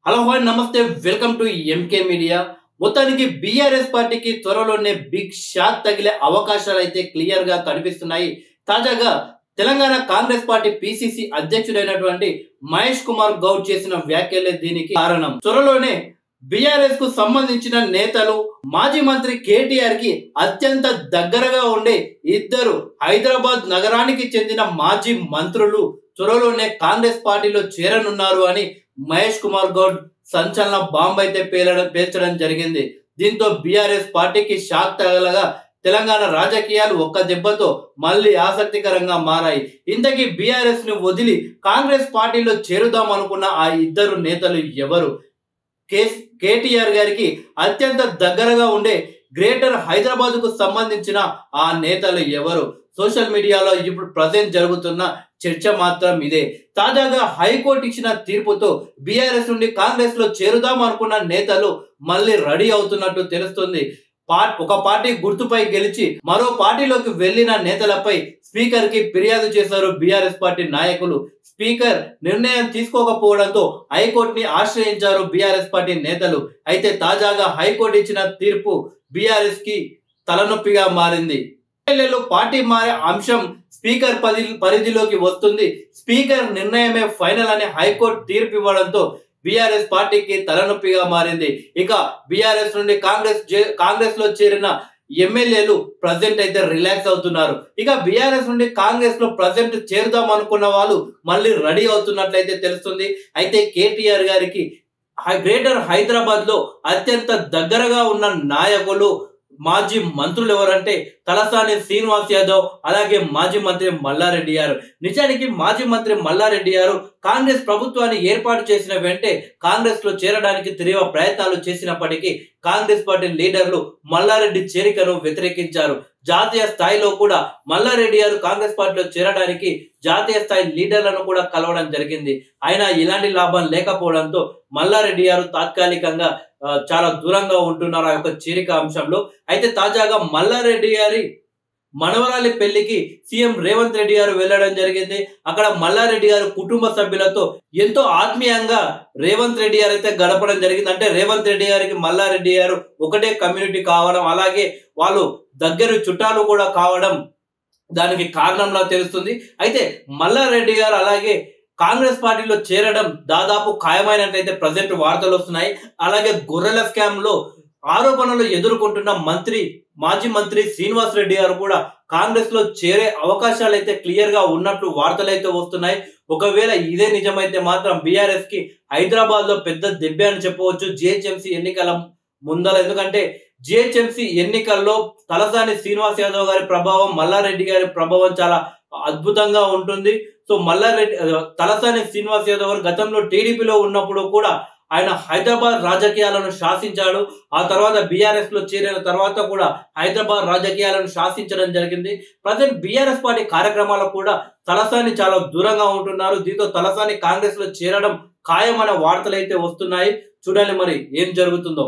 Hello hi నమస్తే welcome to MK media. మొత్తానికి BRS పార్టీకి త్వరలోనే బిగ్ షాక్ తగిలే అవకాశాలు అయితే క్లియర్ గా కనిపిస్తున్నాయి. తాజాగా తెలంగాణ కాంగ్రెస్ పార్టీ పిసిసి అధ్యక్షుడైనటువంటి మహేష్ కుమార్ గౌడ్ చేసిన వ్యాఖ్యలే దీనికి కారణం. త్వరలోనే బీఆర్ఎస్ కు సంబంధించిన నేతలు మాజీ మంత్రి కేటీఆర్ కి అత్యంత దగ్గరగా ఉండే ఇద్దరు హైదరాబాద్ నగరానికి చెందిన మాజీ మంత్రులు త్వరలోనే కాంగ్రెస్ పార్టీలో చేరనున్నారు అని మహేష్ కుమార్ గౌడ్ సంచలన బాంబు అయితే పేల్చడం జరిగింది. దీంతో బీఆర్ఎస్ పార్టీకి షాక్ తగలగా తెలంగాణ రాజకీయాలు ఒక్క దెబ్బతో మళ్ళీ ఆసక్తికరంగా మారాయి. ఇంతకీ బీఆర్ఎస్ ను వదిలి కాంగ్రెస్ పార్టీలో చేరుదాం అనుకున్న ఆ ఇద్దరు నేతలు ఎవరు? కేటీఆర్ గారికి అత్యంత దగ్గరగా ఉండే గ్రేటర్ హైదరాబాద్ కు సంబంధించిన ఆ నేతలు ఎవరు? సోషల్ మీడియాలో ఇప్పుడు ప్రజెంట్ జరుగుతున్న చర్చ మాత్రం ఇదే. తాజాగా హైకోర్టు ఇచ్చిన తీర్పుతో బీఆర్ఎస్ నుండి కాంగ్రెస్ లో చేరుదాం అనుకున్న నేతలు మళ్ళీ రెడీ అవుతున్నట్టు తెలుస్తుంది. ఒక పార్టీ గుర్తుపై గెలిచి మరో పార్టీలోకి వెళ్లిన నేతలపై స్పీకర్ కి ఫిర్యాదు చేశారు బీఆర్ఎస్ పార్టీ నాయకులు. స్పీకర్ నిర్ణయం తీసుకోకపోవడంతో హైకోర్టుని ఆశ్రయించారు బీఆర్ఎస్ పార్టీ నేతలు. అయితే తాజాగా హైకోర్టు ఇచ్చిన తీర్పు బీఆర్ఎస్ కి తలనొప్పిగా మారింది. పార్టీ మారే అంశం స్పీకర్ పరిధిలోకి వస్తుంది. స్పీకర్ నిర్ణయమే ఫైనల్ అని హైకోర్టు తీర్పు ఇవ్వడంతో బీఆర్ఎస్ పార్టీకి తలనొప్పిగా మారింది. ఇక బీఆర్ఎస్ నుండి కాంగ్రెస్ లో చేరిన ఎమ్మెల్యేలు ప్రజెంట్ అయితే రిలాక్స్ అవుతున్నారు. ఇక బీఆర్ఎస్ నుండి కాంగ్రెస్ లో ప్రజెంట్ చేరుదాం అనుకున్న వాళ్ళు మళ్ళీ రెడీ అవుతున్నట్లయితే తెలుస్తుంది. అయితే కేటీఆర్ గారికి గ్రేటర్ హైదరాబాద్ లో అత్యంత దగ్గరగా ఉన్న నాయకులు మాజీ మంత్రులు ఎవరంటే తలసాని శ్రీనివాస్ యాదవ్, అలాగే మాజీ మంత్రి మల్లారెడ్డి గారు. నిజానికి మాజీ మంత్రి మల్లారెడ్డి గారు కాంగ్రెస్ ప్రభుత్వాన్ని ఏర్పాటు చేసిన వెంటనే కాంగ్రెస్ లో చేరడానికి తీవ్ర ప్రయత్నాలు చేసినప్పటికీ కాంగ్రెస్ పార్టీ లీడర్లు మల్లారెడ్డి చేరికను వ్యతిరేకించారు. జాతీయ స్థాయిలో కూడా మల్లారెడ్డి గారు కాంగ్రెస్ పార్టీలో చేరడానికి జాతీయ స్థాయి లీడర్లను కూడా కలవడం జరిగింది. అయినా ఇలాంటి లాభం లేకపోవడంతో మల్లారెడ్డి గారు తాత్కాలికంగా చాలా దూరంగా ఉంటున్నారు ఆ యొక్క చేరిక అంశంలో. అయితే తాజాగా మల్లారెడ్డి గారి మనవరాలి పెళ్లికి సీఎం రేవంత్ రెడ్డి గారు వెళ్లడం జరిగింది. అక్కడ మల్లారెడ్డి గారు కుటుంబ సభ్యులతో ఎంతో ఆత్మీయంగా రేవంత్ రెడ్డి గారు అయితే గడపడం జరిగింది. అంటే రేవంత్ రెడ్డి గారికి మల్లారెడ్డి గారు ఒకటే కమ్యూనిటీ కావడం, అలాగే వాళ్ళు దగ్గర చుట్టాలు కూడా కావడం దానికి కారణంలా తెలుస్తుంది. అయితే మల్లారెడ్డి గారు అలాగే కాంగ్రెస్ పార్టీలో చేరడం దాదాపు ఖాయమైనట్లయితే ప్రజెంట్ వార్తలు వస్తున్నాయి. అలాగే గొర్రెల స్కామ్ లో ఆరోపణలు ఎదుర్కొంటున్న మాజీ మంత్రి శ్రీనివాస్ రెడ్డి గారు కూడా కాంగ్రెస్ లో చేరే అవకాశాలు అయితే క్లియర్ గా ఉన్నట్లు వార్తలు అయితే వస్తున్నాయి. ఒకవేళ ఇదే నిజమైతే మాత్రం బీఆర్ఎస్ కి హైదరాబాద్ లో పెద్ద దెబ్బే అని చెప్పవచ్చు జిహెచ్ఎంసీ ఎన్నికల ముందల. ఎందుకంటే జిహెచ్ఎంసీ ఎన్నికల్లో తలసాని శ్రీనివాస్ యాదవ్ గారి ప్రభావం, మల్లారెడ్డి గారి ప్రభావం చాలా అద్భుతంగా ఉంటుంది. సో తలసాని శ్రీనివాస్ యాదవ్ గారు గతంలో టీడీపీలో ఉన్నప్పుడు కూడా ఆయన హైదరాబాద్ రాజకీయాలను శాసించాడు. ఆ తర్వాత బీఆర్ఎస్ లో చేరిన తర్వాత కూడా హైదరాబాద్ రాజకీయాలను శాసించడం జరిగింది. ప్రజెంట్ బీఆర్ఎస్ పార్టీ కార్యక్రమాలకు కూడా తలసాని చాలా దూరంగా ఉంటున్నారు. దీంతో తలసాని కాంగ్రెస్ లో చేరడం ఖాయమైన వార్తలు అయితే వస్తున్నాయి. చూడాలి మరి ఏం జరుగుతుందో.